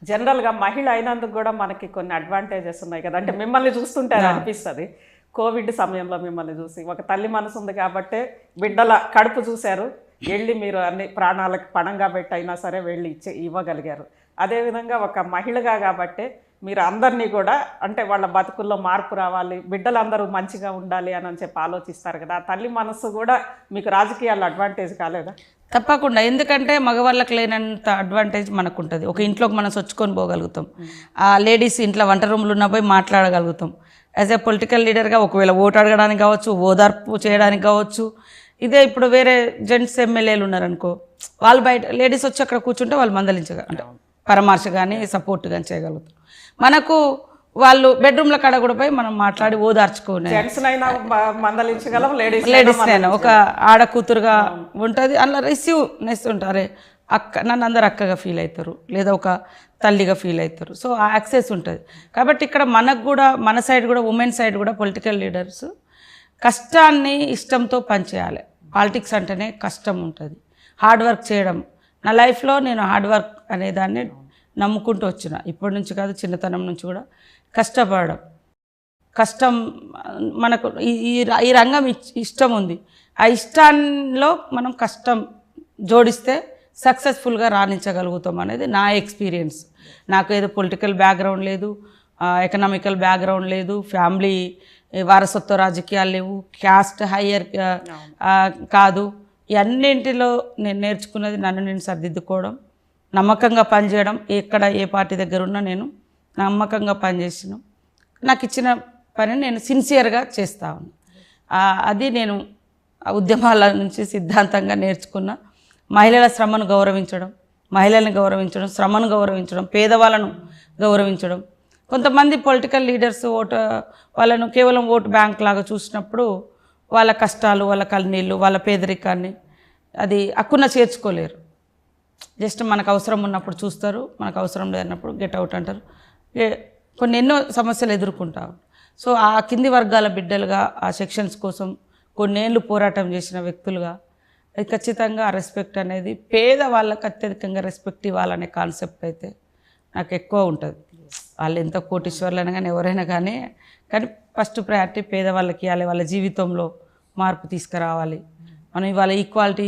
జనరల్గా మహిళ అయినందుకు కూడా మనకి కొన్ని అడ్వాంటేజెస్ ఉన్నాయి కదా, అంటే మిమ్మల్ని చూస్తుంటే అది అనిపిస్తుంది. కోవిడ్ సమయంలో మిమ్మల్ని చూసి ఒక తల్లి మనసు ఉంది కాబట్టి బిడ్డల కడుపు చూశారు, వెళ్ళి మీరు అన్ని ప్రాణాలకు పణంగా పెట్టి అయినా సరే వెళ్ళి ఇవ్వగలిగారు. అదేవిధంగా ఒక మహిళగా కాబట్టి మీరు అందరినీ కూడా అంటే వాళ్ళ బతుకుల్లో మార్పు రావాలి, బిడ్డలందరూ మంచిగా ఉండాలి అని చెప్పి ఆలోచిస్తారు కదా. ఆ తల్లి మనసు కూడా మీకు రాజకీయాల్లో అడ్వాంటేజ్ కాలేదా? తప్పకుండా. ఎందుకంటే మగవాళ్ళకి లేనంత అడ్వాంటేజ్ మనకు ఉంటుంది. ఒక ఇంట్లోకి మనం సొచ్చుకొని పోగలుగుతాం. ఆ లేడీస్ ఇంట్లో వంట రూమ్లో ఉన్న పోయి మాట్లాడగలుగుతాం. యాజ్ ఏ పొలిటికల్ లీడర్గా ఒకవేళ ఓటు అడగడానికి కావచ్చు, ఓదార్పు చేయడానికి కావచ్చు. ఇదే ఇప్పుడు వేరే జెంట్స్ ఎమ్మెల్యేలు ఉన్నారనుకో, వాళ్ళు బయట లేడీస్ వచ్చి అక్కడ కూర్చుంటే వాళ్ళు అంటే పరామర్శ కానీ సపోర్ట్ కానీ చేయగలుగుతాం. మనకు వాళ్ళు బెడ్రూమ్ల కాడ కూడా పోయి మనం మాట్లాడి ఓదార్చుకునే లేడీస్ నేను ఒక ఆడ కూతురుగా ఉంటుంది. అందులో రిసీవ్నెస్ ఉంటారు. అక్క నన్ను అందరు అక్కగా ఫీల్ అవుతారు, లేదా ఒక తల్లిగా ఫీల్ అవుతారు. సో ఆ యాక్సెస్ ఉంటుంది. కాబట్టి ఇక్కడ మనకు కూడా మన సైడ్ కూడా ఉమెన్ సైడ్ కూడా పొలిటికల్ లీడర్స్ కష్టాన్ని ఇష్టంతో పనిచేయాలి. పాలిటిక్స్ అంటేనే కష్టం ఉంటుంది, హార్డ్ వర్క్ చేయడం. నా లైఫ్లో నేను హార్డ్ వర్క్ అనేదాన్ని నమ్ముకుంటూ వచ్చిన, ఇప్పటి నుంచి కాదు చిన్నతనం నుంచి కూడా కష్టపడడం. కష్టం మనకు ఈ రంగం ఇష్టం ఉంది, ఆ ఇష్టాల్లో మనం కష్టం జోడిస్తే సక్సెస్ఫుల్గా రాణించగలుగుతాం అనేది నా ఎక్స్పీరియన్స్. నాకు ఏదో పొలిటికల్ బ్యాక్గ్రౌండ్ లేదు, ఎకనామికల్ బ్యాక్గ్రౌండ్ లేదు, ఫ్యామిలీ వారసత్వ రాజకీయాలు లేవు, క్యాస్ట్ హయ్యర్ కాదు. ఇవన్నింటిలో నేను నేర్చుకున్నది నన్ను నేను సర్దిద్దుకోవడం, నమ్మకంగా పనిచేయడం. ఎక్కడ ఏ పార్టీ దగ్గర ఉన్నా నేను నమ్మకంగా పనిచేసినాను. నాకు ఇచ్చిన పని నేను సిన్సియర్గా చేస్తా ఉన్నాను. అది నేను ఉద్యమాల నుంచి సిద్ధాంతంగా నేర్చుకున్న. మహిళల శ్రమను గౌరవించడం, మహిళలను గౌరవించడం, శ్రమను గౌరవించడం, పేదవాళ్ళను గౌరవించడం. కొంతమంది పొలిటికల్ లీడర్స్ వాళ్ళను కేవలం ఓటు బ్యాంక్ లాగా చూసినప్పుడు వాళ్ళ కష్టాలు, వాళ్ళ కన్నీళ్ళు, వాళ్ళ పేదరికాన్ని అది అక్కున చేర్చుకోలేరు. జస్ట్ మనకు అవసరం ఉన్నప్పుడు చూస్తారు, మనకు అవసరం లేదన్నప్పుడు గెట్ అవుట్ అంటారు. కొన్ని ఎన్నో సమస్యలు ఎదుర్కొంటాం. సో ఆ కింది వర్గాల బిడ్డలుగా ఆ సెక్షన్స్ కోసం కొన్నేళ్ళు పోరాటం చేసిన వ్యక్తులుగా అది ఖచ్చితంగా ఆ రెస్పెక్ట్ అనేది పేదవాళ్ళకి అత్యధికంగా రెస్పెక్ట్ ఇవ్వాలనే కాన్సెప్ట్ అయితే నాకు ఎక్కువ ఉంటుంది. వాళ్ళు ఎంత కోటీశ్వర్లైనా కానీ ఎవరైనా కానీ ఫస్ట్ ప్రయారిటీ పేదవాళ్ళకి ఇవ్వాలి, వాళ్ళ జీవితంలో మార్పు తీసుకురావాలి. మనం ఇవాళ ఈక్వాలిటీ